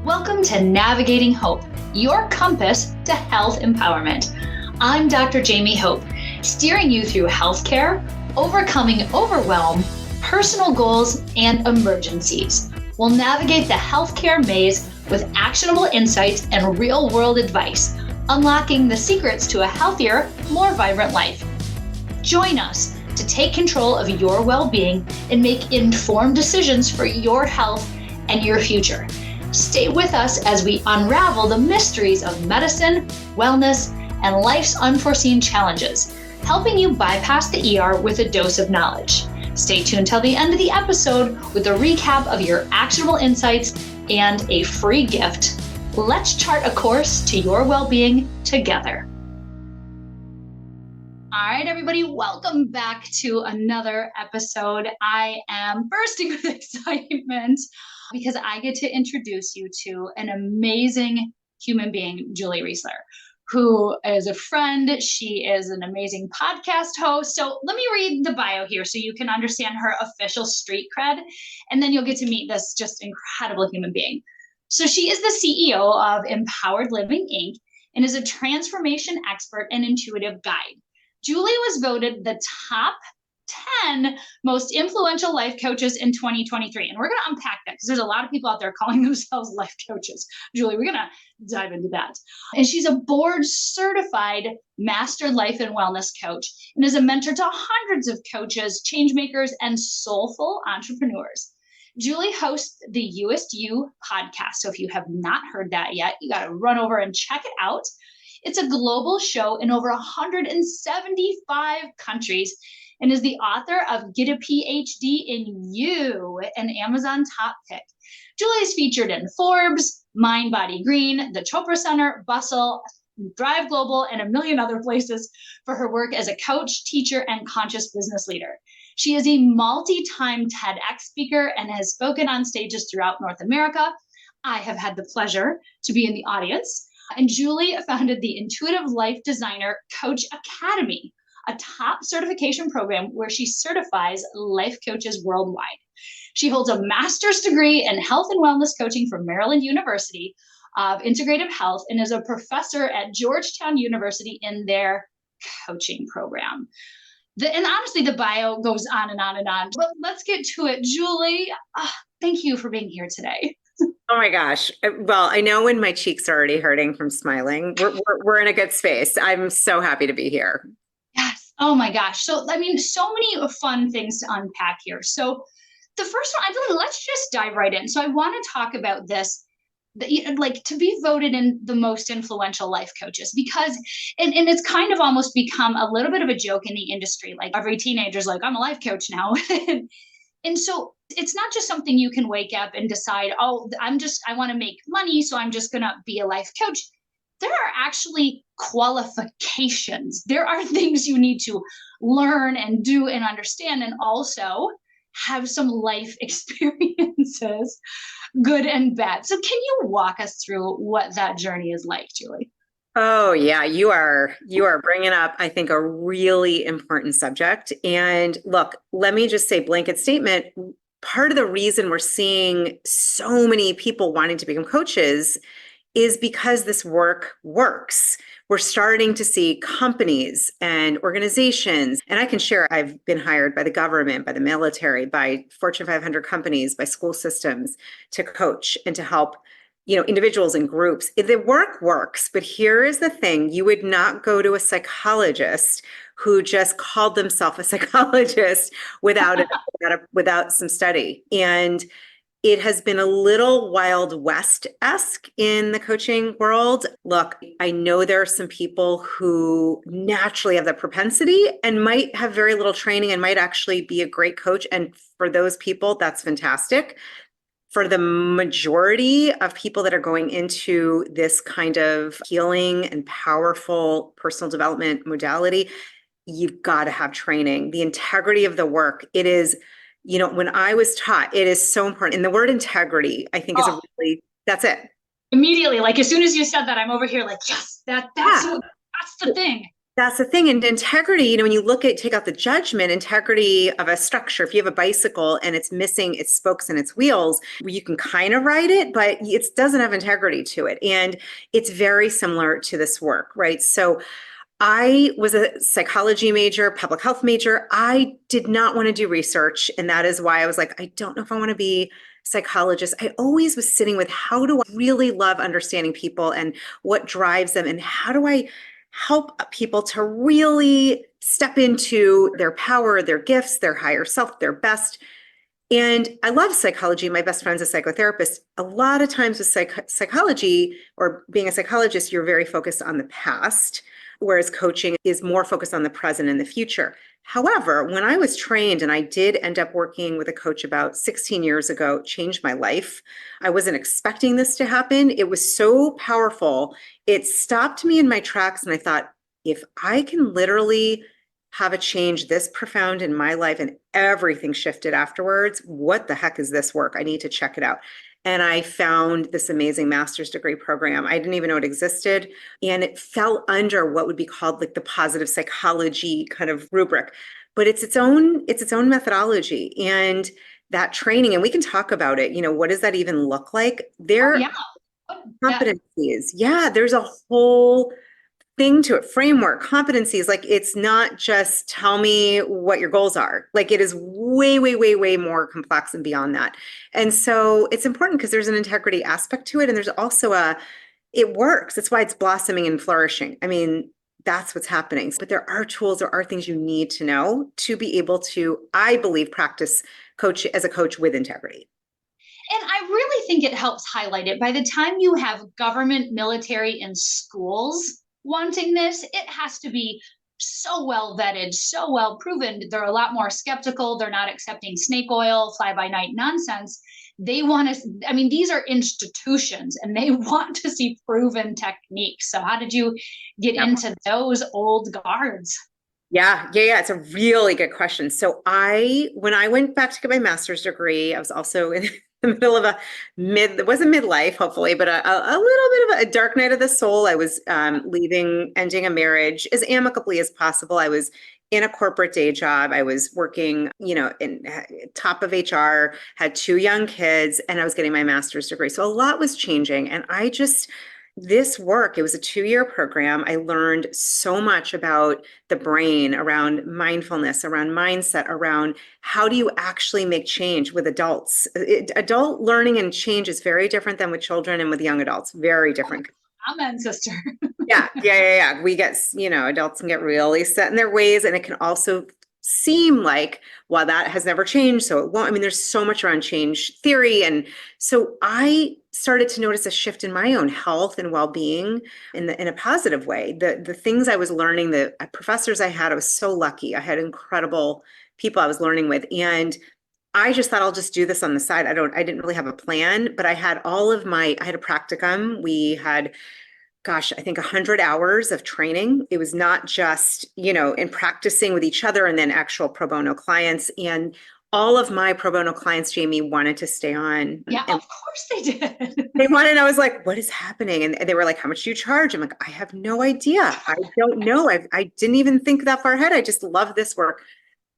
Welcome to Navigating Hope, your compass to health empowerment. I'm Dr. Jaime Hope, steering you through healthcare, overcoming overwhelm, personal goals, and emergencies. We'll navigate the healthcare maze with actionable insights and real-world advice, unlocking the secrets to a healthier, more vibrant life. Join us to take control of your well-being and make informed decisions for your health and your future. Stay with us as we unravel the mysteries of medicine, wellness, and life's unforeseen challenges, helping you bypass the ER with a dose of knowledge. Stay tuned till the end of the episode with a recap of your actionable insights and a free gift. Let's chart a course to your well-being together. All right, everybody, welcome back to another episode. I am bursting with excitement because I get to introduce you to an amazing human being, Julie Reisler, who is a friend. She is an amazing podcast host. So let me read the bio here so you can understand her official street cred, and then you'll get to meet this just incredible human being. So she is the CEO of Empowered Living, Inc. and is a transformation expert and intuitive guide. Julie was voted the top 10 most influential life coaches in 2023. And we're going to unpack that because there's a lot of people out there calling themselves life coaches. Julie, we're going to dive into that. And she's a board certified master life and wellness coach and is a mentor to hundreds of coaches, change makers, and soulful entrepreneurs. Julie hosts the USU podcast. So if you have not heard that yet, you got to run over and check it out. It's a global show in over 175 countries and is the author of Get a PhD in You, an Amazon top pick. Julie is featured in Forbes, Mind, Body, Green, the Chopra Center, Bustle, Thrive Global, and a million other places for her work as a coach, teacher, and conscious business leader. She is a multi-time TEDx speaker and has spoken on stages throughout North America. I have had the pleasure to be in the audience. And Julie founded the Intuitive Life Designer Coach Academy, a top certification program where she certifies life coaches worldwide. She holds a master's degree in health and wellness coaching from Maryland University of Integrative Health and is a professor at Georgetown University in their coaching program. And honestly, the bio goes on and on and on. But let's get to it. Julie, thank you for being here today. Oh my gosh. Well, I know when my cheeks are already hurting from smiling, we're in a good space. I'm so happy to be here. Yes. Oh my gosh. So, I mean, so many fun things to unpack here. So the first one, let's just dive right in. So I want to talk about this, like to be voted in the most influential life coaches, because, and it's kind of almost become a little bit of a joke in the industry. Like every teenager's like, I'm a life coach now. And so it's not just something you can wake up and decide, oh, I want to make money, so I'm just going to be a life coach. There are actually qualifications. There are things you need to learn and do and understand, and also have some life experiences, good and bad. So can you walk us through what that journey is like, Julie? Oh yeah, you are bringing up, I think, a really important subject. And look, let me just say, blanket statement, part of the reason we're seeing so many people wanting to become coaches is because this work works. We're starting to see companies and organizations, and I can share, I've been hired by the government, by the military, by Fortune 500 companies, by school systems to coach and to help individuals and groups. The work works, but here is the thing. You would not go to a psychologist who just called themselves a psychologist without some study. And it has been a little Wild West-esque in the coaching world. Look, I know there are some people who naturally have the propensity and might have very little training and might actually be a great coach. And for those people, that's fantastic. For the majority of people that are going into this kind of healing and powerful personal development modality, you've got to have training. The integrity of the work, it is, when I was taught, it is so important. And the word integrity, I think that's it. Immediately, like as soon as you said that, I'm over here like, yes, that's the thing. That's the thing. And integrity, when you take out the judgment, integrity of a structure, if you have a bicycle and it's missing its spokes and its wheels, you can kind of ride it, but it doesn't have integrity to it. And it's very similar to this work, right? So I was a psychology major, public health major. I did not want to do research. And that is why I was like, I don't know if I want to be a psychologist. I always was sitting with, how do I really love understanding people and what drives them? And how do I help people to really step into their power, their gifts, their higher self, their best? And I love psychology. My best friend's a psychotherapist. A lot of times with psychology or being a psychologist, you're very focused on the past, whereas coaching is more focused on the present and the future. However, when I was trained, and I did end up working with a coach about 16 years ago, changed my life. I wasn't expecting this to happen. It was so powerful. It stopped me in my tracks. And I thought, if I can literally have a change this profound in my life and everything shifted afterwards, what the heck is this work? I need to check it out. And I found this amazing master's degree program. I didn't even know it existed. And it fell under what would be called like the positive psychology kind of rubric. But it's its own methodology. And that training, and we can talk about it, what does that even look like? There Yeah. competencies. Yeah, there's a whole thing to it, framework, competencies. Like, it's not just tell me what your goals are. Like, it is way, way, way, way more complex and beyond that. And so it's important because there's an integrity aspect to it. And there's also it works. That's why it's blossoming and flourishing. I mean, that's what's happening. But there are tools, there are things you need to know to be able to, I believe, practice as a coach with integrity. And I really think it helps highlight it. By the time you have government, military, and schools wanting this, it has to be so well vetted, so well proven. They're a lot more skeptical. They're not accepting snake oil, fly by night nonsense. They want to, I mean, these are institutions and they want to see proven techniques. So, how did you get into those old guards? Yeah. It's a really good question. So when I went back to get my master's degree, I was also in the middle of it wasn't midlife, hopefully, but a little bit of a dark night of the soul. I was ending a marriage as amicably as possible. I was in a corporate day job. I was working, in top of HR, had 2 young kids, and I was getting my master's degree. So a lot was changing. And this work, it was a 2-year program. I learned so much about the brain, around mindfulness, around mindset, around how do you actually make change with adults. Adult learning and change is very different than with children and with young adults. Very different. Amen, sister. Yeah. We get, adults can get really set in their ways, and it can also seem like, well, that has never changed, so it won't. I mean, there's so much around change theory. And so I started to notice a shift in my own health and well-being in a positive way. The things I was learning, the professors I had, I was so lucky. I had incredible people I was learning with. And I just thought, I'll just do this on the side. I didn't really have a plan, but I had a practicum. We had, gosh, I think 100 hours of training. It was not just, in practicing with each other and then actual pro bono clients. And all of my pro bono clients, Jamie, wanted to stay on. Yeah, of course they did. They wanted, and I was like, what is happening? And they were like, how much do you charge? I'm like, I have no idea. I don't know. I didn't even think that far ahead. I just love this work.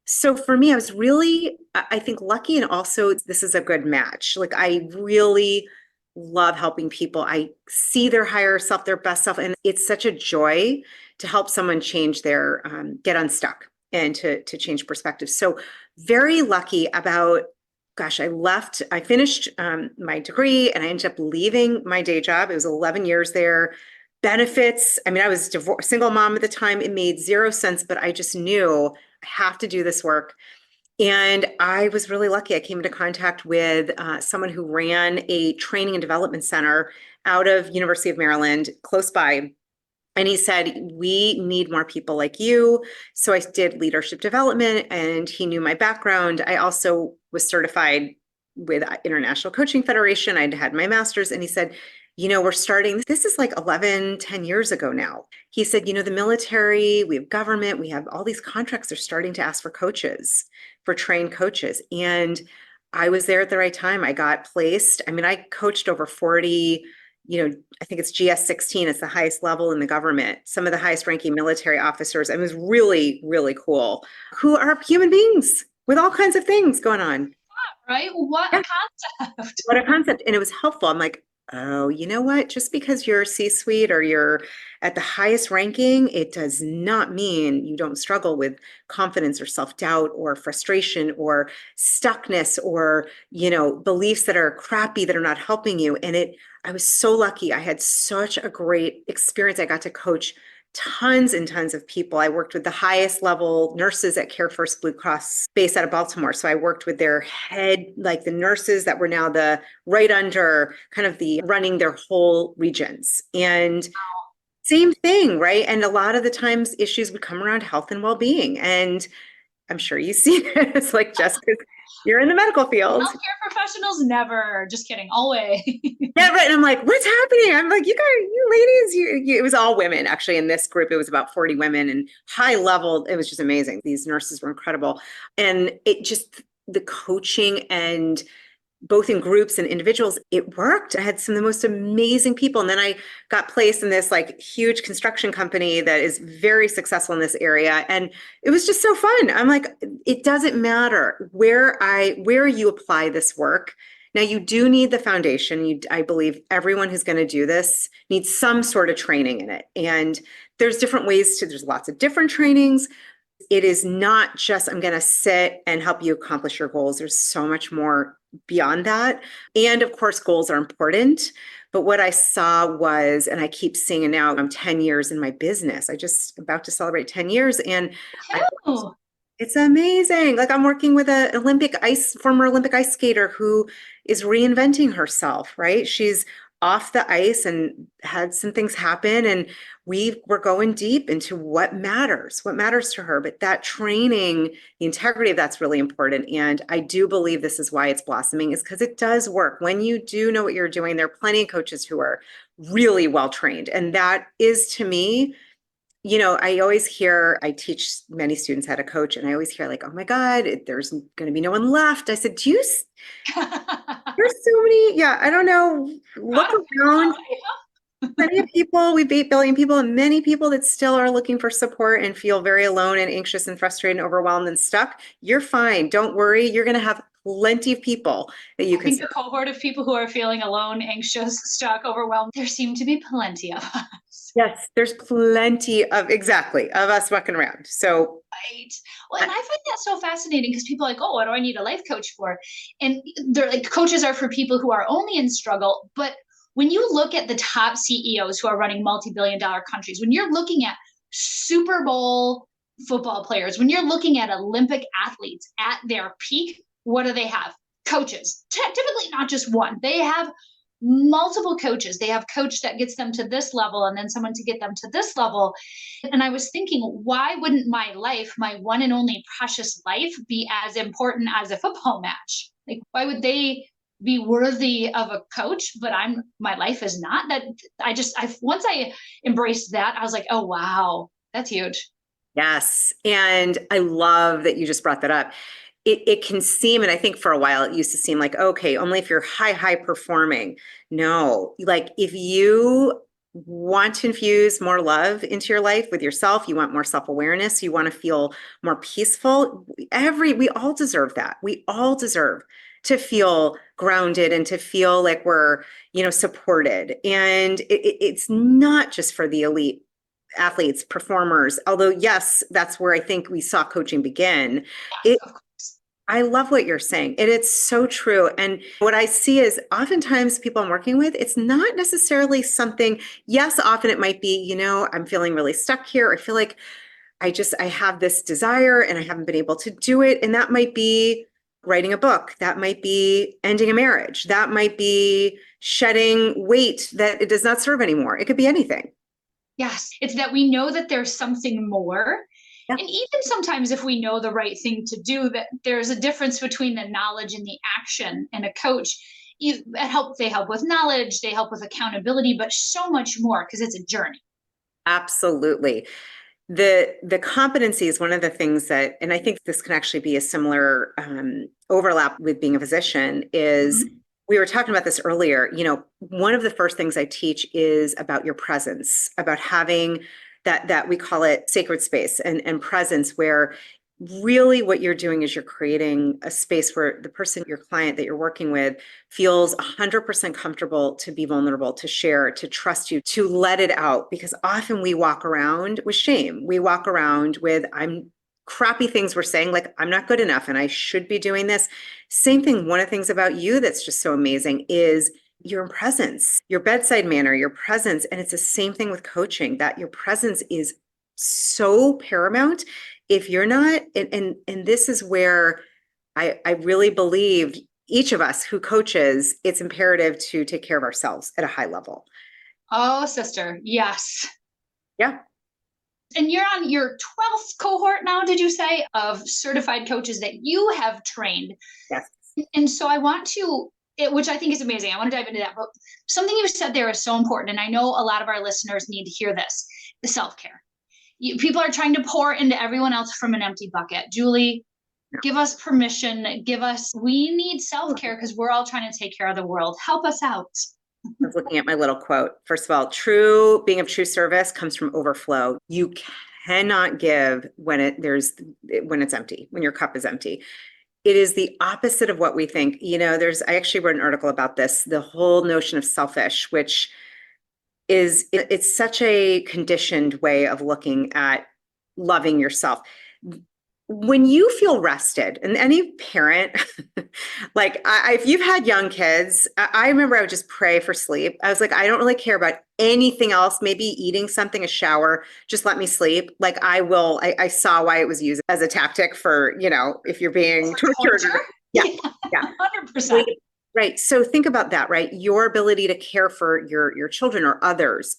So for me, I was really, I think, lucky. And also, this is a good match. Like, I really love helping people. I see their higher self, their best self. And it's such a joy to help someone change their, get unstuck and to change perspective. So very lucky about, gosh, I finished my degree and I ended up leaving my day job. It was 11 years there. Benefits. I mean, I was single mom at the time. It made 0 sense, but I just knew I have to do this work. And I was really lucky. I came into contact with someone who ran a training and development center out of University of Maryland, close by. And he said, we need more people like you. So I did leadership development, and he knew my background. I also was certified with International Coaching Federation. I'd had my master's, and he said, we're starting, this is like 10 years ago now. He said, the military, we have government, we have all these contracts. They're starting to ask for coaches, for trained coaches. And I was there at the right time. I got placed. I mean, I coached over 40 I think it's GS-16. It's the highest level in the government. Some of the highest ranking military officers. It was really, really cool, who are human beings with all kinds of things going on. Right? What Yeah. a concept. What a concept. And it was helpful. I'm like, oh, you know what? Just because you're C-suite or you're at the highest ranking, it does not mean you don't struggle with confidence or self-doubt or frustration or stuckness or, beliefs that are crappy that are not helping you. I was so lucky. I had such a great experience. I got to coach tons and tons of people. I worked with the highest level nurses at Care First Blue Cross based out of Baltimore. So I worked with their head, like the nurses that were now the right under kind of the running their whole regions. And same thing, right? And a lot of the times issues would come around health and well-being. And I'm sure you see it. It's like, just because you're in the medical field. Healthcare professionals never, just kidding, always. Yeah, right. And I'm like, what's happening? I'm like, you ladies, it was all women. Actually, in this group, it was about 40 women and high level. It was just amazing. These nurses were incredible. And the coaching and both in groups and individuals, it worked. I had some of the most amazing people. And then I got placed in this like huge construction company that is very successful in this area. And it was just so fun. I'm like, it doesn't matter where you apply this work. Now you do need the foundation. I believe everyone who's going to do this needs some sort of training in it. And there's lots of different trainings. It is not just, I'm going to sit and help you accomplish your goals. There's so much more beyond that. And of course, goals are important. But what I saw was, and I keep seeing it now, I'm 10 years in my business. I just about to celebrate 10 years. And it's amazing. Like I'm working with a former Olympic ice skater who is reinventing herself, right? She's off the ice and had some things happen. And we're going deep into what matters to her. But that training, the integrity of that's really important. And I do believe this is why it's blossoming, is because it does work. When you do know what you're doing, there are plenty of coaches who are really well trained. And that is, to me, I teach many students how to coach, and I always hear like, oh my God, there's going to be no one left. I said, there's so many, yeah, I don't know, look around, plenty of people, we've 8 billion people, and many people that still are looking for support and feel very alone and anxious and frustrated and overwhelmed and stuck. You're fine. Don't worry. You're going to have plenty of people that you can think the cohort of people who are feeling alone, anxious, stuck, overwhelmed, there seem to be plenty of us. Yes, there's plenty of us walking around. So right. Well, and I find that so fascinating because people are like, oh, what do I need a life coach for? And they're like, coaches are for people who are only in struggle. But when you look at the top CEOs who are running multi-billion-dollar countries, when you're looking at Super Bowl football players, when you're looking at Olympic athletes at their peak, what do they have? Coaches. Typically not just one. They have multiple coaches. They have coach that gets them to this level and then someone to get them to this level. And I was thinking, why wouldn't my life, my one and only precious life, be as important as a football match? Like, why would they be worthy of a coach, but my life is not? That once I embraced that, I was like, oh, wow, that's huge. Yes. And I love that you just brought that up. It can seem, and I think for a while it used to seem like, okay, only if you're high performing. No, like if you want to infuse more love into your life with yourself, you want more self-awareness, you want to feel more peaceful. We all deserve that. We all deserve to feel grounded and to feel like we're, supported. And it's not just for the elite athletes, performers, although yes, that's where I think we saw coaching begin. I love what you're saying. It's so true. And what I see is oftentimes people I'm working with, it's not necessarily something, yes, often it might be, I'm feeling really stuck here. I feel like I have this desire and I haven't been able to do it. And that might be writing a book. That might be ending a marriage. That might be shedding weight that it does not serve anymore. It could be anything. Yes. It's that we know that there's something more. Yeah. And even sometimes if we know the right thing to do, that there's a difference between the knowledge and the action. And a coach, they help with knowledge, they help with accountability, but so much more because it's a journey. Absolutely. The competency is one of the things that, and I think this can actually be a similar overlap with being a physician, is we were talking about this earlier, one of the first things I teach is about your presence, about having that we call it sacred space and presence, where really what you're doing is you're creating a space where the person, your client that you're working with, feels 100% comfortable to be vulnerable, to share, to trust you, to let it out. Because often we walk around with shame. We walk around with, crappy things we're saying, like, I'm not good enough and I should be doing this. Same thing. One of the things about you that's just so amazing is your presence, your bedside manner, your presence. And it's the same thing with coaching, that your presence is so paramount. If you're not, and this is where I really believe each of us who coaches, it's imperative to take care of ourselves at a high level. Oh, sister, yes. Yeah. And you're on your 12th cohort now, did you say, of certified coaches that you have trained? Yes. And so I want to, which I think is amazing. I want to dive into that. But something you said there is so important. And I know a lot of our listeners need to hear this, the self-care. People are trying to pour into everyone else from an empty bucket. Julie, give us permission. We need self-care because we're all trying to take care of the world. Help us out. I was looking at my little quote. First of all, being of true service comes from overflow. You cannot give when it's empty, when your cup is empty. It is the opposite of what we think. I actually wrote an article about this, the whole notion of selfish, which it's such a conditioned way of looking at loving yourself. When you feel rested, and any parent, like if you've had young kids, I remember I would just pray for sleep. I was like, I don't really care about anything else, maybe eating something, a shower, just let me sleep. Like I saw why it was used as a tactic for, if you're being tortured. Yeah. 100%. Right. So think about that, right? Your ability to care for your children or others.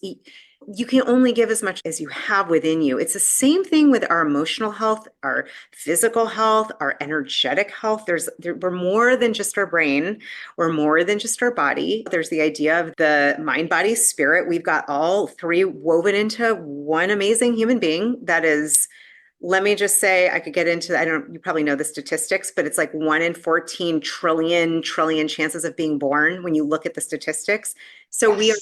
You can only give as much as you have within you. It's the same thing with our emotional health, our physical health, our energetic health. We're more than just our brain. We're more than just our body. There's the idea of the mind, body, spirit. We've got all three woven into one amazing human being that is, let me just say, I could get into, you probably know the statistics, but it's like 1 in 14 trillion chances of being born when you look at the statistics. So yes. We are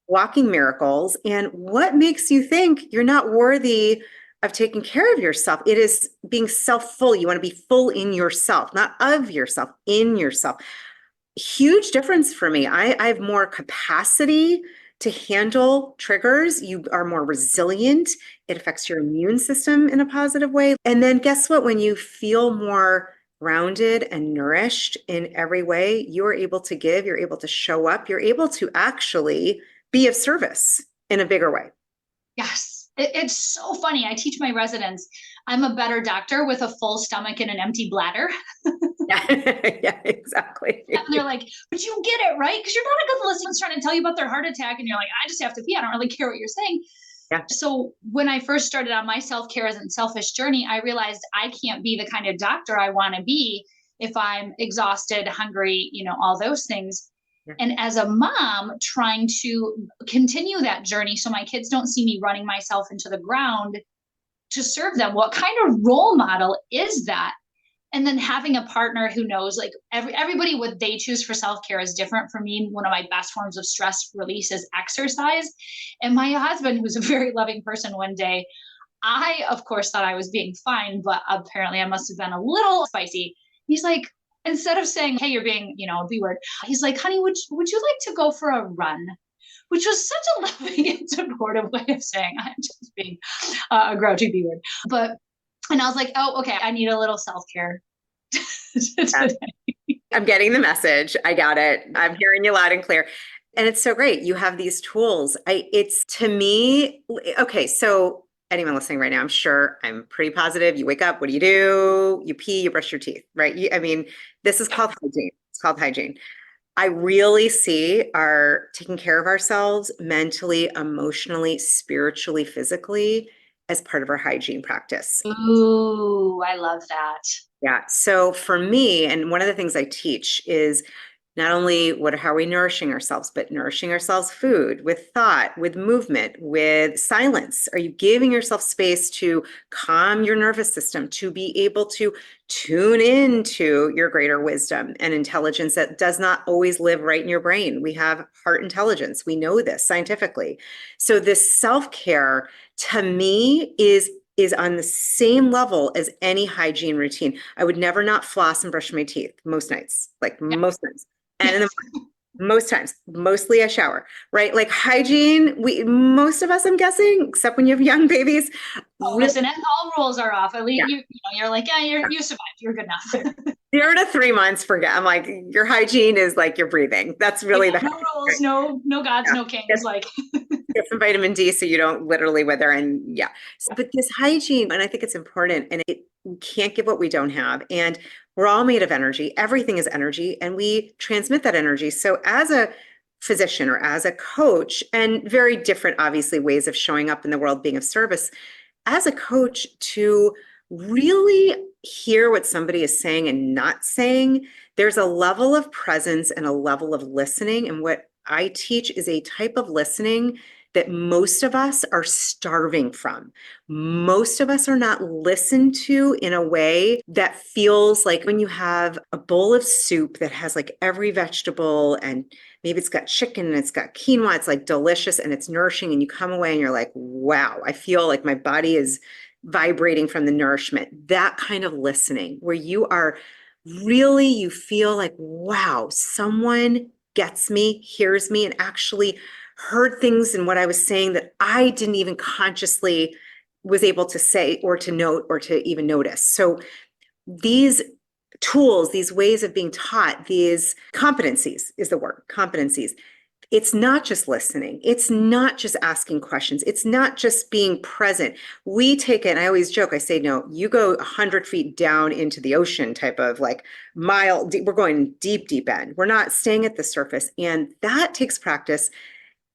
walking miracles. And what makes you think you're not worthy of taking care of yourself? It is being self-full. You want to be full in yourself, not of yourself, in yourself. Huge difference for me. I have more capacity to handle triggers. You are more resilient. It affects your immune system in a positive way. And then guess what? When you feel more grounded and nourished in every way, you're able to give, you're able to show up, you're able to actually be of service in a bigger way. Yes. It's so funny. I teach my residents, I'm a better doctor with a full stomach and an empty bladder. Yeah, exactly. And they're like, but you get it, right? Because you're not a good listener trying to tell you about their heart attack. And you're like, I just have to pee. I don't really care what you're saying. Yeah. So when I first started on my self-care and selfish journey, I realized I can't be the kind of doctor I want to be if I'm exhausted, hungry, all those things. Yeah. And as a mom trying to continue that journey so my kids don't see me running myself into the ground to serve them, what kind of role model is that? And then having a partner who knows, like everybody, what they choose for self-care is different. For me, one of my best forms of stress release is exercise. And my husband, who's a very loving person, one day, I, of course, thought I was being fine, but apparently I must have been a little spicy. He's like, instead of saying, hey, you're being, a B word, he's like, honey, would you like to go for a run? Which was such a loving and supportive way of saying I'm just being a grouchy B word. And I was like, oh, okay, I need a little self-care today. I'm getting the message. I got it. I'm hearing you loud and clear. And it's so great. You have these tools. It's to me, okay, so anyone listening right now, I'm pretty positive. You wake up, what do? You pee, you brush your teeth, right? This is called hygiene. It's called hygiene. I really see our taking care of ourselves mentally, emotionally, spiritually, physically as part of our hygiene practice. Ooh, I love that. Yeah. So for me, and one of the things I teach is not only how are we nourishing ourselves, but nourishing ourselves food, with thought, with movement, with silence. Are you giving yourself space to calm your nervous system, to be able to tune into your greater wisdom and intelligence that does not always live right in your brain? We have heart intelligence. We know this scientifically. So this self-care, to me, is on the same level as any hygiene routine. I would never not floss and brush my teeth most nights, like most nights. And in the most times, mostly I shower, right? Like hygiene, most of us, I'm guessing, except when you have young babies. Oh, Really, listen, all rules are off. At least yeah. you're like, yeah, you survived. You're good enough. 0 to 3 months, forget. I'm like, your hygiene is like your breathing. That's really Yeah, the no rules, no gods, no kings. Like, get some vitamin D so you don't literally wither. And yeah, but this hygiene, and I think it's important, and we can't give what we don't have. And we're all made of energy. Everything is energy, and we transmit that energy. So as a physician or as a coach, and very different, obviously, ways of showing up in the world, being of service, as a coach, to really hear what somebody is saying and not saying, there's a level of presence and a level of listening. And what I teach is a type of listening that most of us are starving from. Most of us are not listened to in a way that feels like when you have a bowl of soup that has like every vegetable, and maybe it's got chicken and it's got quinoa, it's like delicious and it's nourishing, and you come away and you're like, wow, I feel like my body is vibrating from the nourishment. That kind of listening where you are really, you feel like, wow, someone gets me, hears me, and actually heard things in what I was saying that I didn't even consciously was able to say or to note or to even notice. So these tools, these ways of being taught, these competencies is the word, competencies. It's not just listening. It's not just asking questions. It's not just being present. We take it, and I always joke, I say, no, you go 100 feet down into the ocean type of like mile deep. We're going deep, deep end. We're not staying at the surface. And that takes practice.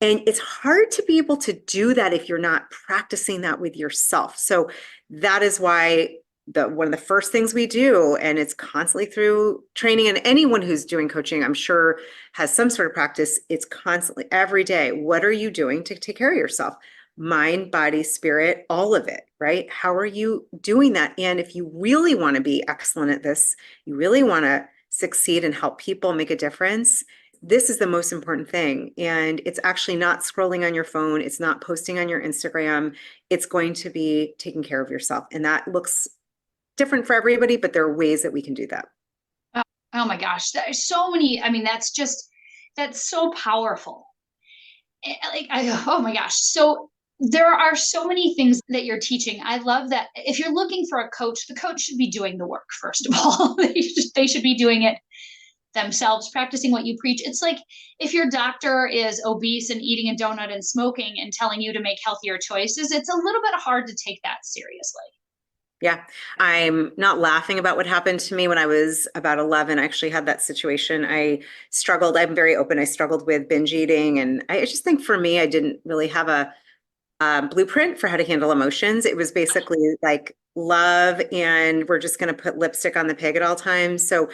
And it's hard to be able to do that if you're not practicing that with yourself. So that is why one of the first things we do, and it's constantly through training, and anyone who's doing coaching, I'm sure, has some sort of practice. It's constantly every day. What are you doing to take care of yourself? Mind, body, spirit, all of it, right? How are you doing that? And if you really want to be excellent at this, you really want to succeed and help people make a difference, this is the most important thing. And it's actually not scrolling on your phone. It's not posting on your Instagram. It's going to be taking care of yourself. And that looks different for everybody, but there are ways that we can do that. oh my gosh, there's so many. I mean, that's so powerful. Oh my gosh. So there are so many things that you're teaching. I love that. If you're looking for a coach, the coach should be doing the work, first of all. They should be doing it themselves, practicing what you preach. It's like if your doctor is obese and eating a donut and smoking and telling you to make healthier choices, it's a little bit hard to take that seriously. Yeah, I'm not laughing about what happened to me when I was about 11. I actually had that situation. I struggled. I'm very open. I struggled with binge eating. And I just think for me, I didn't really have a blueprint for how to handle emotions. It was basically like love, and we're just going to put lipstick on the pig at all times. So,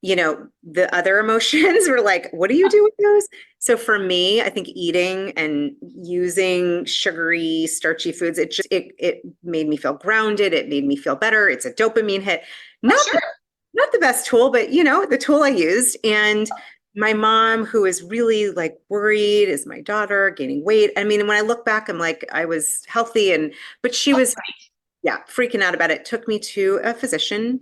the other emotions were like, what do you do with those? So for me, I think eating and using sugary, starchy foods, it made me feel grounded. It made me feel better. It's a dopamine hit. Not Sure. not the best tool, but the tool I used. And my mom, who is really like worried, is my daughter gaining weight. I mean, when I look back, I'm like, I was healthy, but she was, yeah, freaking out about it. Took me to a physician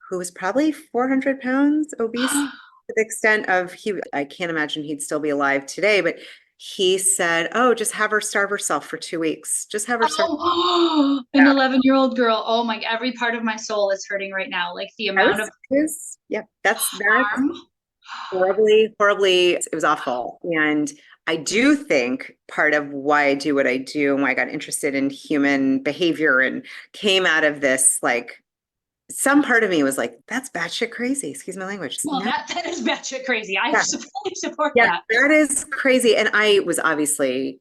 who was probably 400 pounds obese to the extent of I can't imagine he'd still be alive today, but he said, oh, just have her starve herself for 2 weeks. Just have her starve. Oh, an 11-year-old girl. Oh my, every part of my soul is hurting right now. Like the amount of Yep, that's harm. horribly, horribly, it was awful. And I do think part of why I do what I do and why I got interested in human behavior and came out of this, like, some part of me was like, that's batshit crazy. Excuse my language. Well, that is batshit crazy. I Yeah. fully support Yeah, that. that is crazy. And I was obviously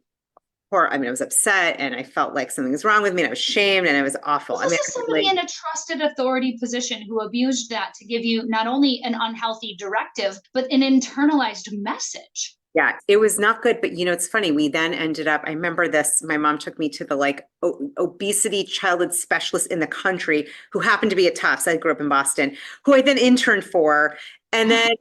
I mean, I was upset and I felt like something was wrong with me and I was shamed and it was awful. Well, this is somebody in a trusted authority position who abused that to give you not only an unhealthy directive, but an internalized message. Yeah, it was not good. But it's funny. We then ended up, I remember this, my mom took me to the obesity childhood specialist in the country who happened to be at Tufts. I grew up in Boston, who I then interned for. And then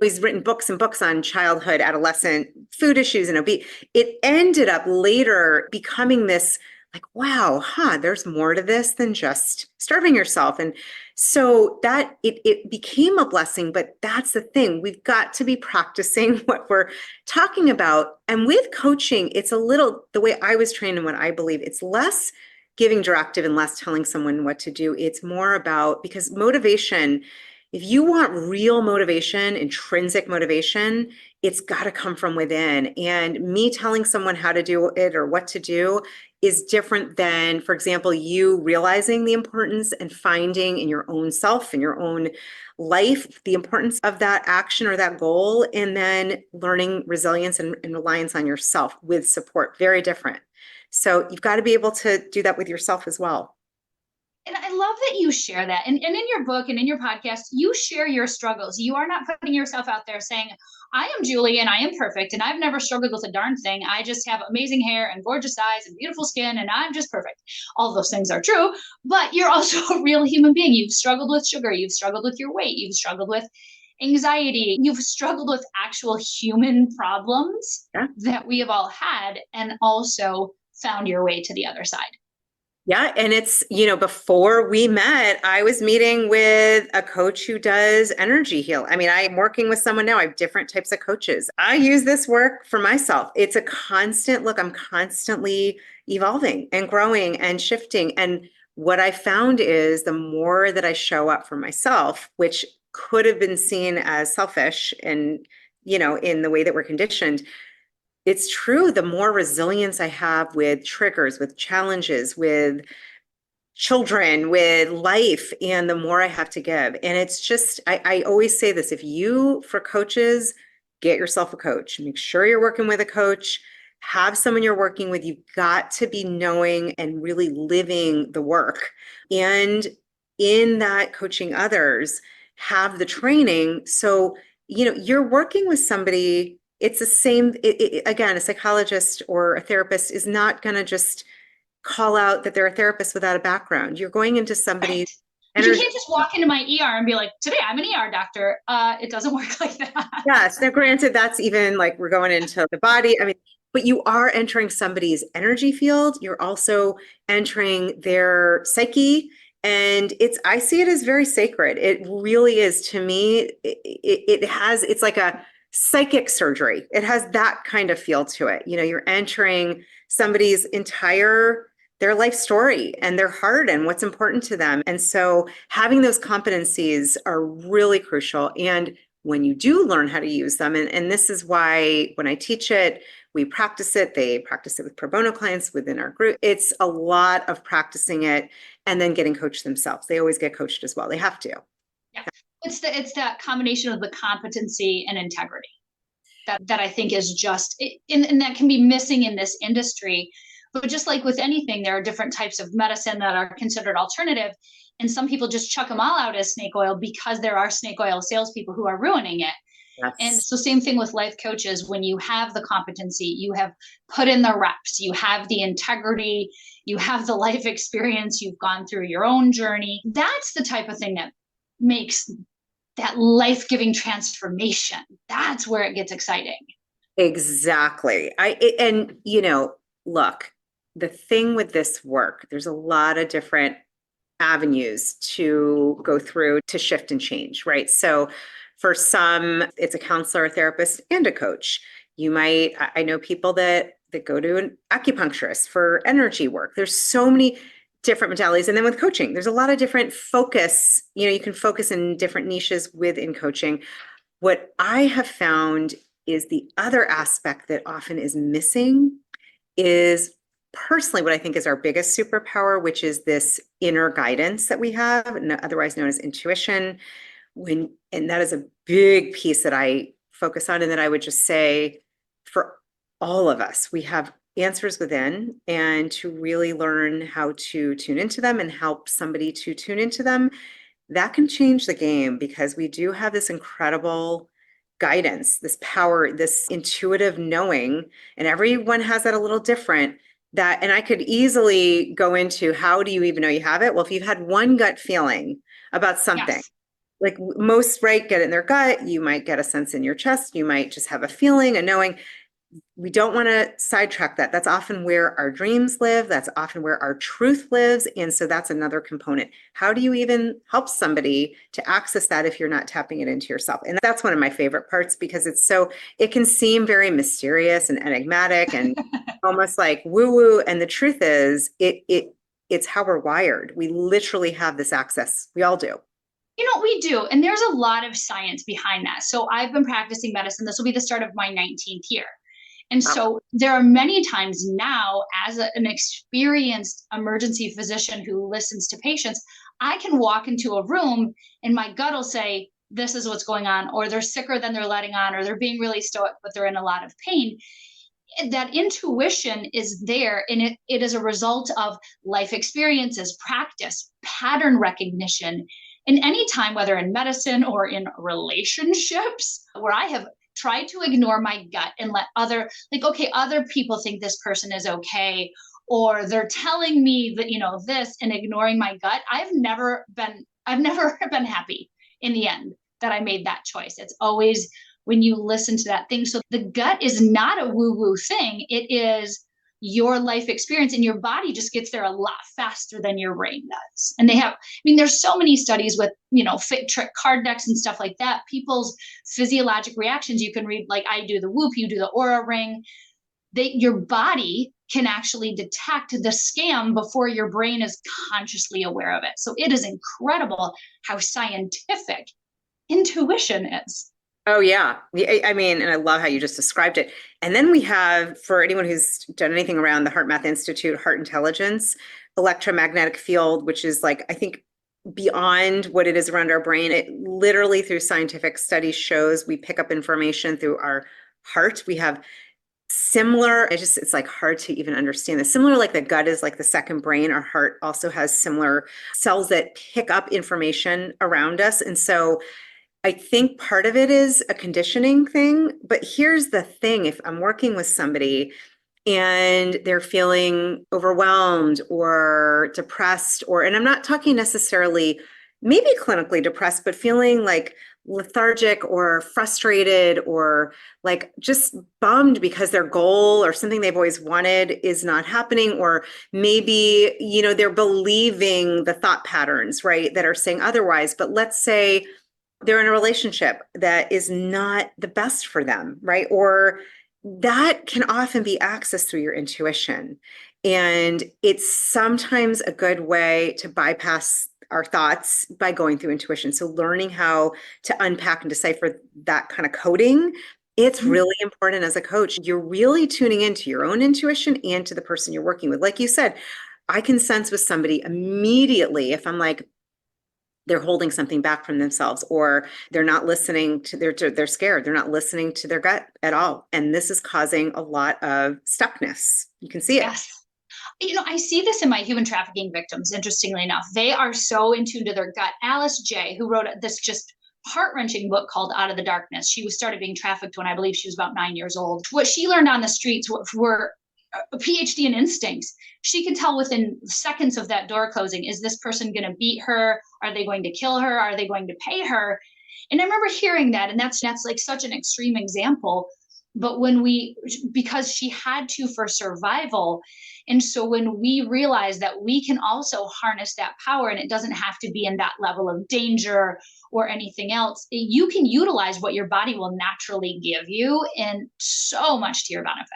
he's written books and books on childhood, adolescent food issues and obesity. It ended up later becoming this like, wow, there's more to this than just starving yourself. And so that it became a blessing, but that's the thing. We've got to be practicing what we're talking about. And with coaching, it's a little, the way I was trained and what I believe, it's less giving directive and less telling someone what to do. It's more about, because motivation, if you want real motivation, intrinsic motivation, it's got to come from within. And me telling someone how to do it or what to do is different than, for example, you realizing the importance and finding in your own self, in your own life, the importance of that action or that goal, and then learning resilience and reliance on yourself with support. Very different. So you've got to be able to do that with yourself as well. And I love that you share that. And in your book and in your podcast, you share your struggles. You are not putting yourself out there saying, I am Julie and I am perfect and I've never struggled with a darn thing. I just have amazing hair and gorgeous eyes and beautiful skin and I'm just perfect. All those things are true, but you're also a real human being. You've struggled with sugar. You've struggled with your weight. You've struggled with anxiety. You've struggled with actual human problems that we have all had, and also found your way to the other side. Yeah. And it's, before we met, I was meeting with a coach who does energy heal. I mean, I'm working with someone now. I have different types of coaches. I use this work for myself. It's a constant look. I'm constantly evolving and growing and shifting. And what I found is the more that I show up for myself, which could have been seen as selfish and, in the way that we're conditioned, it's true. The more resilience I have with triggers, with challenges, with children, with life, and the more I have to give. And it's just, I always say this, for coaches, get yourself a coach. Make sure you're working with a coach. Have someone you're working with. You've got to be knowing and really living the work. And in that coaching others, have the training. So, you're working with somebody. It's the same, again, a psychologist or a therapist is not going to just call out that they're a therapist without a background. You're going into somebody's energy. You can't just walk into my ER and be like, today I'm an ER doctor. It doesn't work like that. Yes. Now, granted, that's even like we're going into the body. I mean, but you are entering somebody's energy field. You're also entering their psyche. And I see it as very sacred. It really is to me. It's like a psychic surgery. It has that kind of feel to it. You're entering somebody's their life story and their heart and what's important to them. And so having those competencies are really crucial. And when you do learn how to use them, and this is why when I teach it, we practice it. They practice it with pro bono clients within our group. It's a lot of practicing it and then getting coached themselves. They always get coached as well. They have to. Yeah. It's that combination of the competency and integrity that I think is just, and that can be missing in this industry. But just like with anything, there are different types of medicine that are considered alternative. And some people just chuck them all out as snake oil because there are snake oil salespeople who are ruining it. Yes. And so same thing with life coaches. When you have the competency, you have put in the reps, you have the integrity, you have the life experience, you've gone through your own journey. That's the type of thing that makes that life-giving transformation. That's where it gets exciting. Exactly. Look, the thing with this work, there's a lot of different avenues to go through to shift and change, right? So for some, it's a counselor, a therapist, and a coach. I know people that go to an acupuncturist for energy work. There's so many different modalities. And then with coaching, there's a lot of different focus. You can focus in different niches within coaching. What I have found is the other aspect that often is missing is personally what I think is our biggest superpower, which is this inner guidance that we have, otherwise known as intuition. And that is a big piece that I focus on, and that I would just say for all of us, we have answers within and to really learn how to tune into them and help somebody to tune into them, that can change the game because we do have this incredible guidance, this power, this intuitive knowing, and everyone has that a little different. That, and I could easily go into how do you even know you have it? Well, if you've had one gut feeling about something, Yes. like most, right, get it in their gut, you might get a sense in your chest, you might just have a feeling, a knowing. We don't want to sidetrack that. That's often where our dreams live. That's often where our truth lives. And so that's another component. How do you even help somebody to access that if you're not tapping it into yourself? And that's one of my favorite parts because it can seem very mysterious and enigmatic and almost like woo-woo. And the truth is it's how we're wired. We literally have this access. We all do. We do. And there's a lot of science behind that. So I've been practicing medicine. This will be the start of my 19th year. And so there are many times now, as an experienced emergency physician who listens to patients, I can walk into a room and my gut will say, this is what's going on, or they're sicker than they're letting on, or they're being really stoic, but they're in a lot of pain. That intuition is there, and it is a result of life experiences, practice, pattern recognition. And anytime, whether in medicine or in relationships, where I have tried to ignore my gut and let other people think this person is okay, or they're telling me that, this, and ignoring my gut, I've never been happy in the end that I made that choice. It's always when you listen to that thing. So the gut is not a woo-woo thing. It is your life experience, and your body just gets there a lot faster than your brain does. And there's so many studies with, fit trick card decks and stuff like that. People's physiologic reactions, you can read, like I do the Whoop, you do the Aura Ring. Your body can actually detect the scam before your brain is consciously aware of it. So it is incredible how scientific intuition is. Oh, yeah. I mean, and I love how you just described it. And then we have, for anyone who's done anything around the Heart Math Institute, Heart Intelligence, electromagnetic field, which is like, I think, beyond what it is around our brain. It literally, through scientific studies, shows we pick up information through our heart. We have similar, it's like hard to even understand this. Similar, like the gut is like the second brain. Our heart also has similar cells that pick up information around us. And so I think part of it is a conditioning thing, but here's the thing. If I'm working with somebody and they're feeling overwhelmed or depressed, and I'm not talking necessarily maybe clinically depressed, but feeling like lethargic or frustrated or like just bummed because their goal or something they've always wanted is not happening, or maybe, they're believing the thought patterns, right, that are saying otherwise. But let's say they're in a relationship that is not the best for them, right? Or that can often be accessed through your intuition. And it's sometimes a good way to bypass our thoughts by going through intuition. So learning how to unpack and decipher that kind of coding, it's really important as a coach. You're really tuning into your own intuition and to the person you're working with. Like you said, I can sense with somebody immediately if I'm like, they're holding something back from themselves, or they're not listening to they're scared. They're not listening to their gut at all. And this is causing a lot of stuckness. You can see it. Yes. I see this in my human trafficking victims, interestingly enough. They are so in tune to their gut. Alice J., who wrote this just heart-wrenching book called Out of the Darkness. She started being trafficked when I believe she was about 9 years old. What she learned on the streets were a PhD in instincts. She could tell within seconds of that door closing, is this person going to beat her? Are they going to kill her? Are they going to pay her? And I remember hearing that, and that's like such an extreme example. But because she had to for survival. And so when we realize that we can also harness that power, and it doesn't have to be in that level of danger or anything else, you can utilize what your body will naturally give you, and so much to your benefit.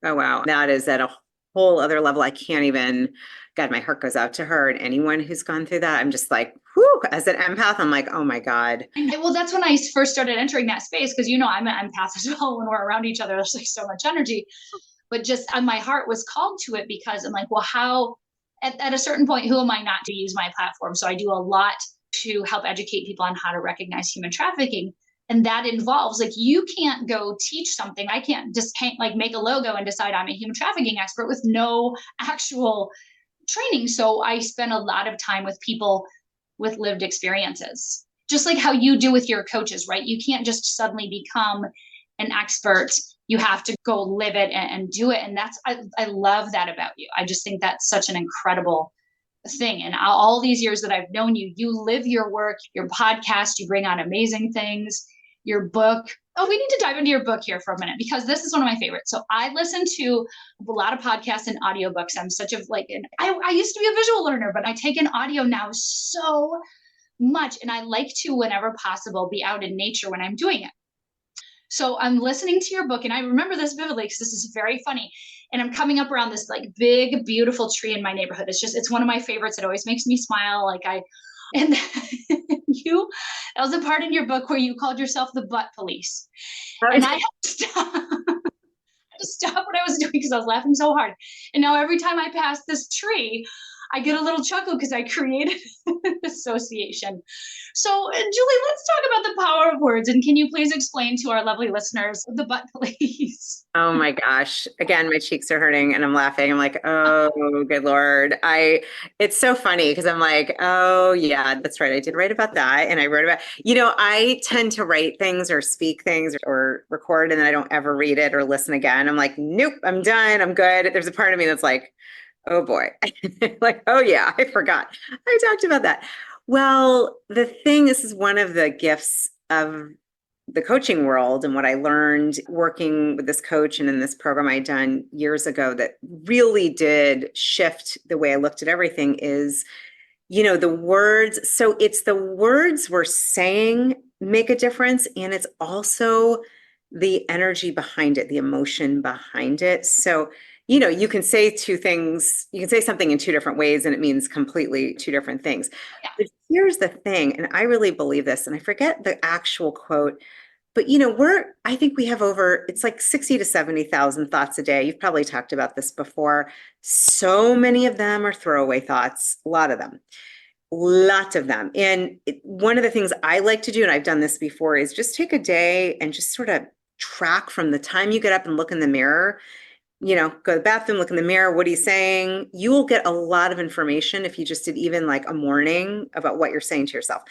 Oh, wow. That is at a whole other level. I can't even, God, my heart goes out to her and anyone who's gone through that. I'm just like, whew, as an empath, I'm like, oh my God. Well, that's when I first started entering that space, because, I'm an empath as well. When we're around each other, there's like so much energy, but just my heart was called to it, because I'm like, well, how, at a certain point, who am I not to use my platform? So I do a lot to help educate people on how to recognize human trafficking. And that involves, like, you can't go teach something. I can't just like make a logo and decide I'm a human trafficking expert with no actual training. So I spend a lot of time with people with lived experiences, just like how you do with your coaches, right? You can't just suddenly become an expert. You have to go live it and do it. And I love that about you. I just think that's such an incredible thing. And all these years that I've known you, you live your work, your podcast, you bring on amazing things, your book. Oh, we need to dive into your book here for a minute, because this is one of my favorites. So I listen to a lot of podcasts and audiobooks. I'm such a I used to be a visual learner, but I take in audio now so much. And I like to, whenever possible, be out in nature when I'm doing it. So I'm listening to your book, and I remember this vividly because this is very funny. And I'm coming up around this like big, beautiful tree in my neighborhood. It's one of my favorites. It always makes me smile. And you, that was a part in your book where you called yourself the butt police. And I had to stop what I was doing because I was laughing so hard. And now every time I pass this tree, I get a little chuckle because I created an association. So, Julie, let's talk about the power of words. And can you please explain to our lovely listeners the butt police? Oh my gosh. Again, my cheeks are hurting and I'm laughing. I'm like, oh, good Lord. It's so funny because I'm like, oh yeah, that's right. I did write about that. And I wrote about, I tend to write things or speak things or record and then I don't ever read it or listen again. I'm like, nope, I'm done. I'm good. There's a part of me that's like, oh boy, like, oh yeah, I forgot. I talked about that. Well, this is one of the gifts of the coaching world and what I learned working with this coach and in this program I'd done years ago that really did shift the way I looked at everything is, the words. So it's the words we're saying make a difference. And it's also the energy behind it, the emotion behind it. So, you can say you can say something in two different ways and it means completely two different things. Yeah. But here's the thing, and I really believe this, and I forget the actual quote, but I think we have it's like 60 to 70,000 thoughts a day. You've probably talked about this before. So many of them are throwaway thoughts, a lot of them. Lots of them. And one of the things I like to do, and I've done this before, is just take a day and just sort of track from the time you get up and look in the mirror, go to the bathroom, look in the mirror. What are you saying? You will get a lot of information if you just did even like a morning about what you're saying to yourself.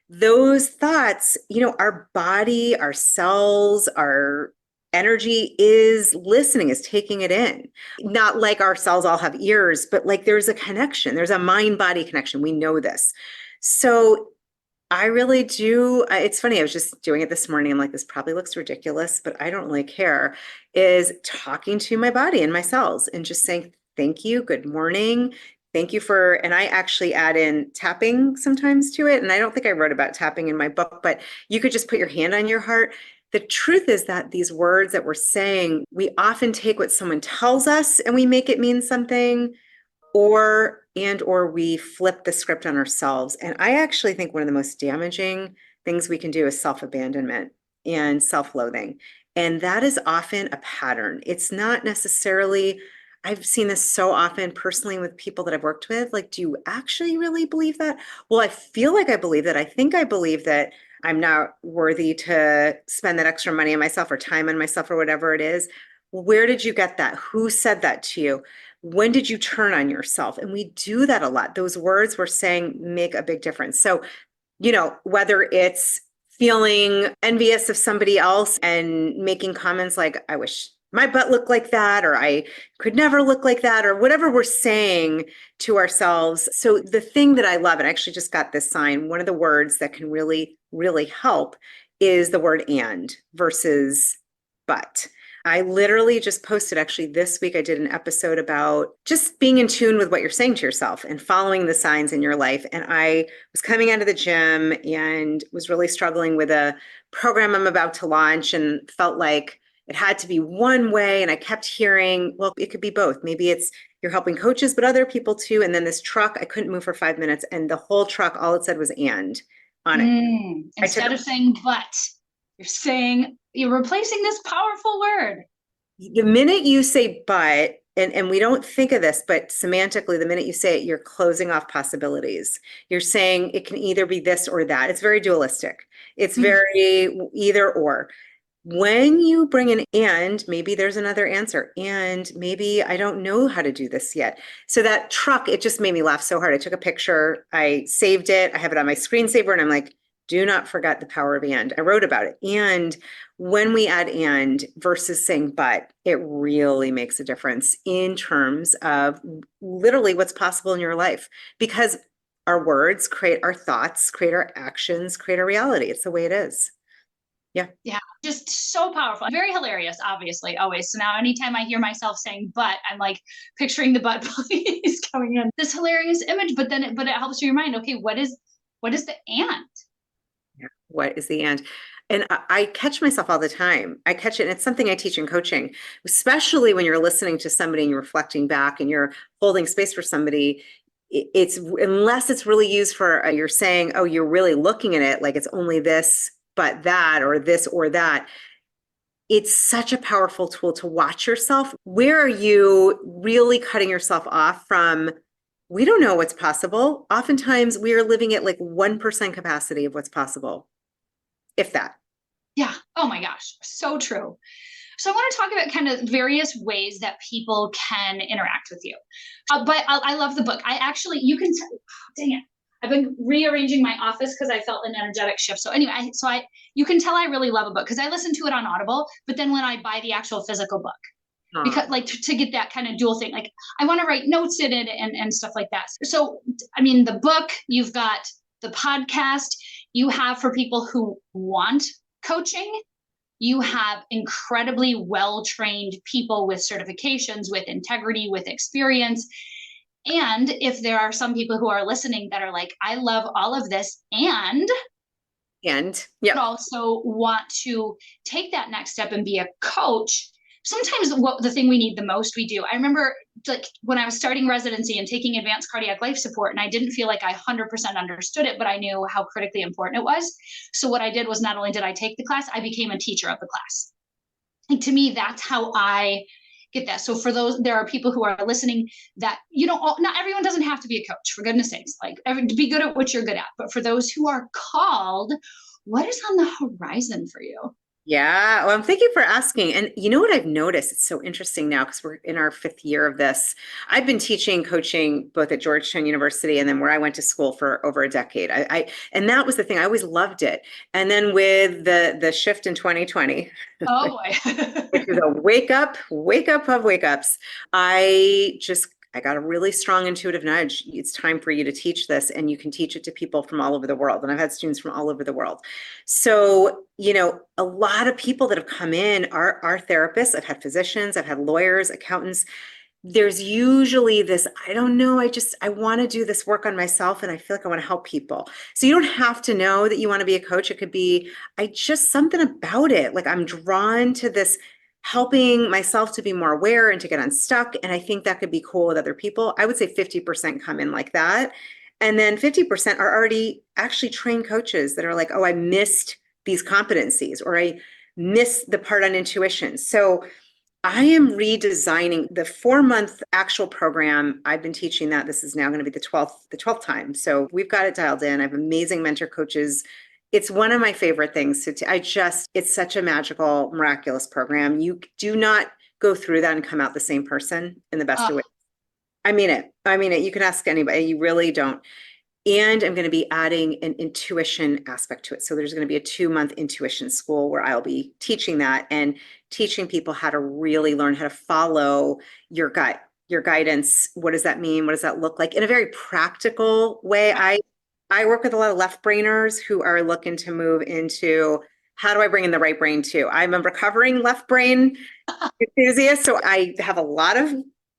Those thoughts, our body, our cells, our energy is listening, is taking it in. Not like our cells all have ears, but like there's a connection. There's a mind-body connection. We know this. So I really do. It's funny. I was just doing it this morning. I'm like, this probably looks ridiculous, but I don't really care. Is talking to my body and my cells and just saying, thank you. Good morning. Thank you and I actually add in tapping sometimes to it. And I don't think I wrote about tapping in my book, but you could just put your hand on your heart. The truth is that these words that we're saying, we often take what someone tells us and we make it mean something, or we flip the script on ourselves. And I actually think one of the most damaging things we can do is self-abandonment and self-loathing. And that is often a pattern. It's not necessarily, I've seen this so often personally with people that I've worked with. Like, do you actually really believe that? Well, I feel like I believe that. I think I believe that I'm not worthy to spend that extra money on myself or time on myself or whatever it is. Where did you get that? Who said that to you? When did you turn on yourself? And we do that a lot. Those words we're saying make a big difference. So, whether it's feeling envious of somebody else and making comments like, I wish my butt looked like that, or I could never look like that, or whatever we're saying to ourselves. So the thing that I love, and I actually just got this sign, one of the words that can really, really help is the word and versus but. I literally just posted, actually this week, I did an episode about just being in tune with what you're saying to yourself and following the signs in your life. And I was coming out of the gym and was really struggling with a program I'm about to launch and felt like it had to be one way. And I kept hearing, well, it could be both. Maybe it's you're helping coaches, but other people too. And then this truck, I couldn't move for 5 minutes. And the whole truck, all it said was and on it. Instead of saying but, you're replacing this powerful word. The minute you say but, and we don't think of this, but semantically, the minute you say it, you're closing off possibilities. You're saying it can either be this or that. It's very dualistic. It's very either or. When you bring an and, maybe there's another answer. And maybe I don't know how to do this yet. So that truck, it just made me laugh so hard. I took a picture, I saved it, I have it on my screensaver, and I'm like, do not forget the power of and. I wrote about it. And when we add and versus saying but, it really makes a difference in terms of literally what's possible in your life. Because our words create our thoughts, create our actions, create our reality. It's the way it is. Yeah. Yeah. Just so powerful. Very hilarious, obviously, always. So now anytime I hear myself saying but, I'm like picturing the butt please coming in. This hilarious image, but then it helps you remind, okay, what is the and? Yeah. What is the and? And I catch myself all the time. I catch it, and it's something I teach in coaching, especially when you're listening to somebody and you're reflecting back and you're holding space for somebody. It's unless it's really used for you're saying, oh, you're really looking at it like it's only this, but that, or this or that. It's such a powerful tool to watch yourself. Where are you really cutting yourself off from? We don't know what's possible. Oftentimes we are living at like 1% capacity of what's possible, if that. Yeah. Oh my gosh. So true. So I want to talk about kind of various ways that people can interact with you. But I love the book. I actually, you can, dang it. I've been rearranging my office because I felt an energetic shift. So anyway, you can tell I really love a book because I listen to it on Audible, but then when I buy the actual physical book, because like to get that kind of dual thing, like I want to write notes in it and stuff like that. So, I mean, the book, you've got the podcast, you have for people who want coaching, you have incredibly well-trained people with certifications, with integrity, with experience. And if there are some people who are listening that are like, I love all of this and yeah, also want to take that next step and be a coach. Sometimes what the thing we need the most we do. I remember like when I was starting residency and taking advanced cardiac life support, and I didn't feel like I 100% understood it, but I knew how critically important it was. So what I did was not only did I take the class, I became a teacher of the class. And to me, that's how I get that. So for those, there are people who are listening that, you know, not everyone doesn't have to be a coach, for goodness sakes, like be good at what you're good at. But for those who are called, what is on the horizon for you? yeah. Well, thank you for asking. And you know what I've noticed? It's so interesting now because we're in our 5th year of this. I've been teaching coaching both at Georgetown University and then where I went to school for over a decade. And that was the thing. I always loved it. And then with the shift in 2020, Oh boy. which is a wake up of wake ups, I got a really strong intuitive nudge. It's time for you to teach this, and you can teach it to people from all over the world. And I've had students from all over the world. So, you know, a lot of people that have come in are therapists. I've had physicians, I've had lawyers, accountants. There's usually this, I don't know, I want to do this work on myself and I feel like I want to help people. So you don't have to know that you want to be a coach. It could be, something about it. Like I'm drawn to this helping myself to be more aware and to get unstuck. And I think that could be cool with other people. I would say 50% come in like that. And then 50% are already actually trained coaches that are like, oh, I missed these competencies or I missed the part on intuition. So I am redesigning the 4-month actual program. I've been teaching that. This is now going to be the 12th time. So we've got it dialed in. I have amazing mentor coaches. It's one of my favorite things. It's such a magical, miraculous program. You do not go through that and come out the same person in the best of ways. I mean it. You can ask anybody. You really don't. And I'm going to be adding an intuition aspect to it. So there's going to be a 2-month intuition school where I'll be teaching that and teaching people how to really learn how to follow your gut, your guidance. What does that mean? What does that look like in a very practical way? I work with a lot of left brainers who are looking to move into how do I bring in the right brain too? I'm a recovering left brain enthusiast. So I have a lot of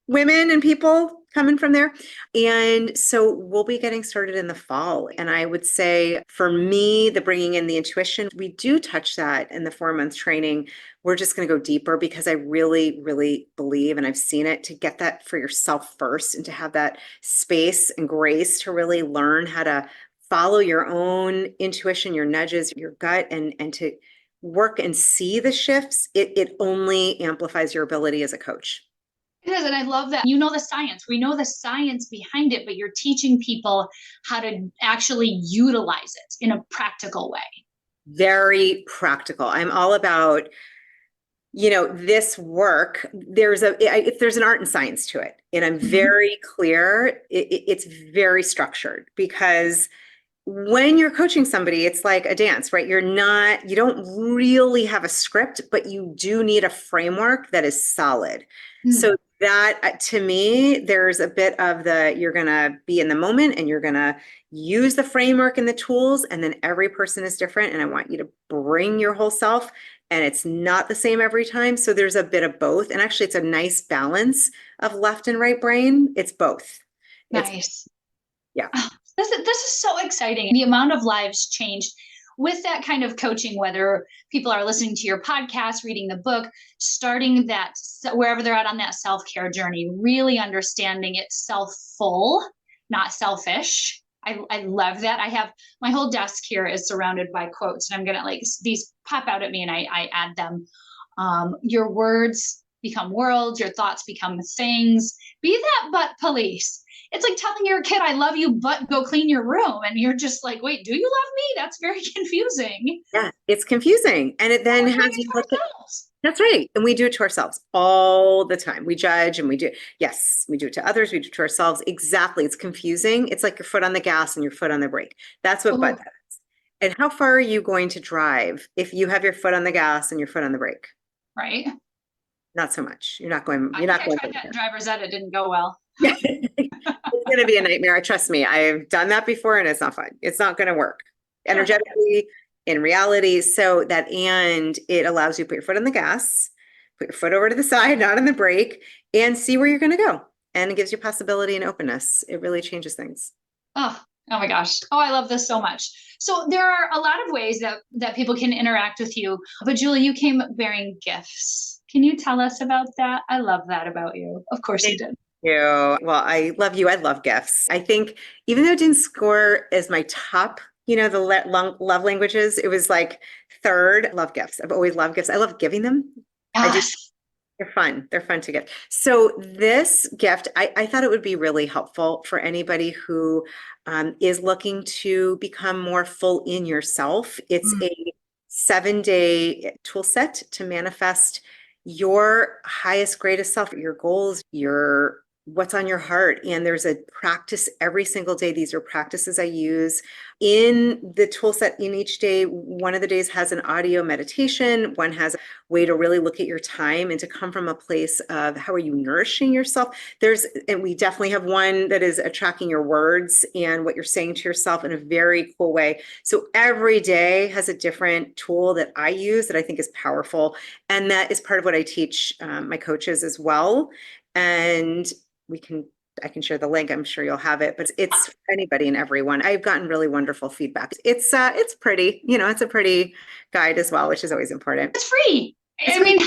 women and people coming from there. And so we'll be getting started in the fall. And I would say for me, the bringing in the intuition, we do touch that in the 4-month training. We're just going to go deeper because I really, really believe, and I've seen it, to get that for yourself first and to have that space and grace to really learn how to follow your own intuition, your nudges, your gut, and to work and see the shifts. It only amplifies your ability as a coach. It is. And I love that you know the science. We know the science behind it, but you're teaching people how to actually utilize it in a practical way. Very practical. I'm all about, this work, there's an art and science to it. And I'm very clear, it's very structured, because when you're coaching somebody, it's like a dance, right? You don't really have a script, but you do need a framework that is solid. So that, to me, there's a bit of you're going to be in the moment and you're going to use the framework and the tools, and then every person is different. And I want you to bring your whole self, and it's not the same every time. So there's a bit of both. And actually, it's a nice balance of left and right brain. It's both. Nice. Yeah. Oh, this is so exciting. The amount of lives changed with that kind of coaching, whether people are listening to your podcast, reading the book, starting that wherever they're at on that self-care journey, really understanding it's self-full, not selfish. I love that. I have my whole desk here is surrounded by quotes, and I'm going to these pop out at me and I add them. Your words become worlds, your thoughts become things. Be that butt police. It's like telling your kid, I love you, but go clean your room. And you're just like, wait, do you love me? That's very confusing. Yeah, it's confusing. And it then has you look at, that's right. And we do it to ourselves all the time. We judge and we do it to others, we do it to ourselves. Exactly. It's confusing. It's like your foot on the gas and your foot on the brake. That's what butt is. And how far are you going to drive if you have your foot on the gas and your foot on the brake? Right. Not so much. You're not going. I tried that in driver's ed. It didn't go well. It's going to be a nightmare. Trust me. I've done that before and it's not fun. It's not going to work energetically, in reality. So and it allows you to put your foot on the gas, put your foot over to the side, not on the brake, and see where you're going to go. And it gives you possibility and openness. It really changes things. Oh my gosh. Oh, I love this so much. So there are a lot of ways that people can interact with you. But Julie, you came bearing gifts. Can you tell us about that? I love that about you. Of course you did. You. Well, I love you. I love gifts. I think even though it didn't score as my top, the love languages, it was like third. I love gifts. I've always loved gifts. I love giving them. Yes. They're fun. They're fun to give. So this gift, I thought it would be really helpful for anybody who is looking to become more full in yourself. It's a 7-day tool set to manifest your highest, greatest self, your goals, what's on your heart. And there's a practice every single day. These are practices I use in the tool set in each day. One of the days has an audio meditation. One has a way to really look at your time and to come from a place of how are you nourishing yourself. And we definitely have one that is tracking your words and what you're saying to yourself in a very cool way. So every day has a different tool that I use that I think is powerful. And that is part of what I teach my coaches as well. And I can share the link. I'm sure you'll have it, but it's for anybody and everyone. I've gotten really wonderful feedback. It's pretty, it's a pretty guide as well, which is always important. It's free. I mean,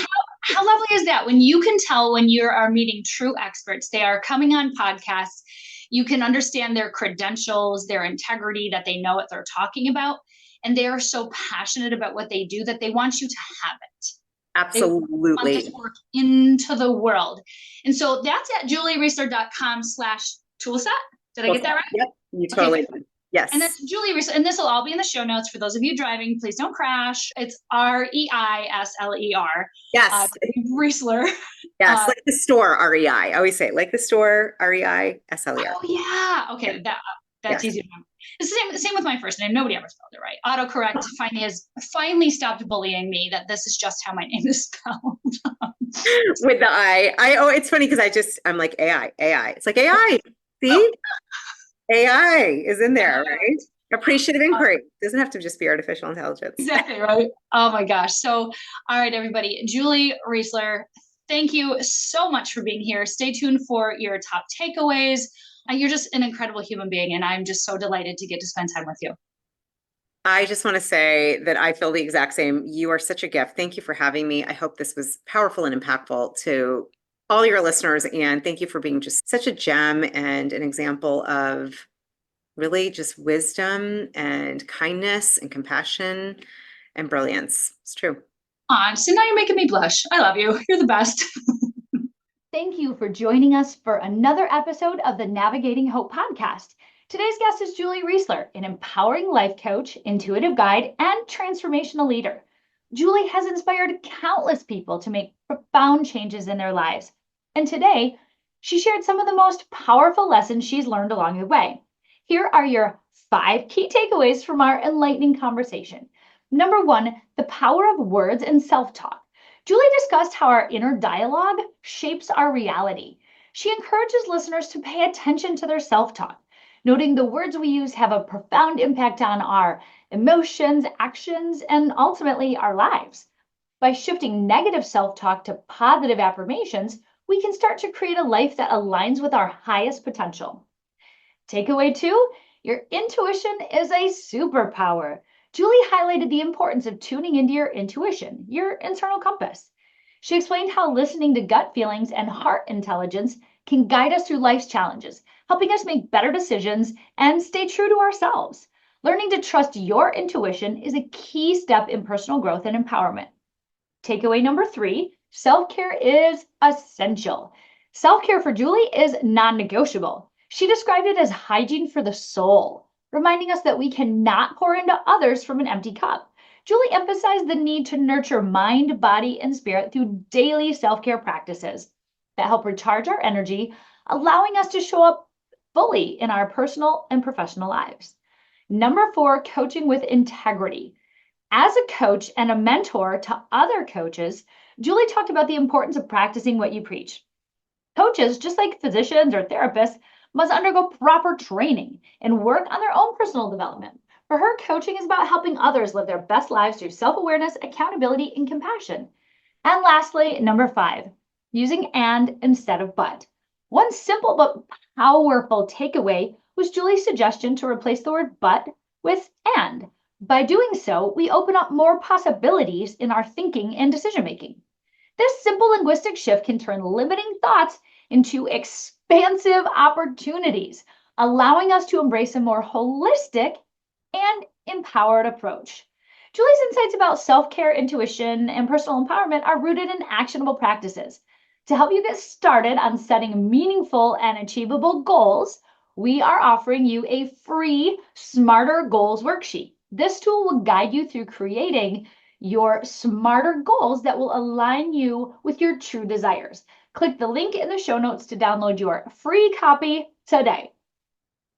how lovely is that? When you can tell when you are meeting true experts, they are coming on podcasts, you can understand their credentials, their integrity, that they know what they're talking about. And they are so passionate about what they do that they want you to have it. Absolutely. They want this work into the world. And so that's at juliereisler.com/toolset. Did I get that right? Yep. You totally did. Yes. And that's Julie Reisler. And this will all be in the show notes for those of you driving. Please don't crash. It's Reisler. Yes. Reisler. Yes. Like the store, REI. I always say like the store, REISLER. Oh, yeah. Okay. That's easy to remember. It's the same with my first name. Nobody ever spelled it right. Autocorrect finally stopped bullying me that this is just how my name is spelled. With the I. It's funny because I'm like AI. It's like AI. See? AI is in there, right? Appreciative inquiry. Doesn't have to just be artificial intelligence. Exactly, right? Oh my gosh. So, all right, everybody. Julie Reisler, thank you so much for being here. Stay tuned for your top takeaways. You're just an incredible human being, and I'm just so delighted to get to spend time with you. I just want to say that I feel the exact same. You are such a gift. Thank you for having me. I hope this was powerful and impactful to all your listeners. And thank you for being just such a gem and an example of really just wisdom and kindness and compassion and brilliance. It's true. So now you're making me blush. I love you. You're the best. Thank you for joining us for another episode of the Navigating Hope podcast. Today's guest is Julie Reisler, an empowering life coach, intuitive guide, and transformational leader. Julie has inspired countless people to make profound changes in their lives. And today, she shared some of the most powerful lessons she's learned along the way. Here are your 5 key takeaways from our enlightening conversation. Number 1, the power of words and self-talk. Julie discussed how our inner dialogue shapes our reality. She encourages listeners to pay attention to their self-talk, noting the words we use have a profound impact on our emotions, actions, and ultimately our lives. By shifting negative self-talk to positive affirmations, we can start to create a life that aligns with our highest potential. Takeaway 2, your intuition is a superpower. Julie highlighted the importance of tuning into your intuition, your internal compass. She explained how listening to gut feelings and heart intelligence can guide us through life's challenges, helping us make better decisions and stay true to ourselves. Learning to trust your intuition is a key step in personal growth and empowerment. Takeaway number 3, self-care is essential. Self-care for Julie is non-negotiable. She described it as hygiene for the soul, reminding us that we cannot pour into others from an empty cup. Julie emphasized the need to nurture mind, body, and spirit through daily self-care practices that help recharge our energy, allowing us to show up fully in our personal and professional lives. Number 4, coaching with integrity. As a coach and a mentor to other coaches, Julie talked about the importance of practicing what you preach. Coaches, just like physicians or therapists, must undergo proper training and work on their own personal development. For her, coaching is about helping others live their best lives through self-awareness, accountability, and compassion. And lastly, number 5, using and instead of but. One simple but powerful takeaway was Julie's suggestion to replace the word but with and. By doing so, we open up more possibilities in our thinking and decision-making. This simple linguistic shift can turn limiting thoughts into expansive opportunities, allowing us to embrace a more holistic and empowered approach. Julie's insights about self-care, intuition, and personal empowerment are rooted in actionable practices. To help you get started on setting meaningful and achievable goals, we are offering you a free Smarter Goals worksheet. This tool will guide you through creating your smarter goals that will align you with your true desires. Click the link in the show notes to download your free copy today.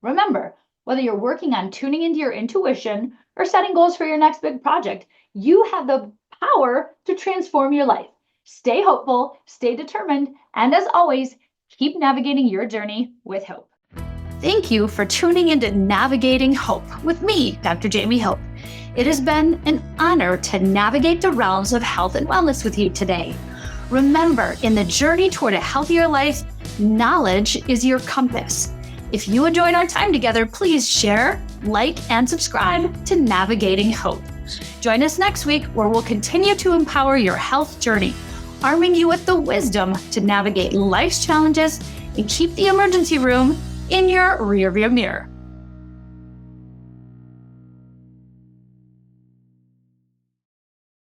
Remember, whether you're working on tuning into your intuition or setting goals for your next big project, you have the power to transform your life. Stay hopeful, stay determined, and as always, keep navigating your journey with hope. Thank you for tuning into Navigating Hope with me, Dr. Jaime Hope. It has been an honor to navigate the realms of health and wellness with you today. Remember, in the journey toward a healthier life, knowledge is your compass. If you enjoyed our time together, please share, like, and subscribe to Navigating Hope. Join us next week where we'll continue to empower your health journey, arming you with the wisdom to navigate life's challenges and keep the emergency room in your rearview mirror.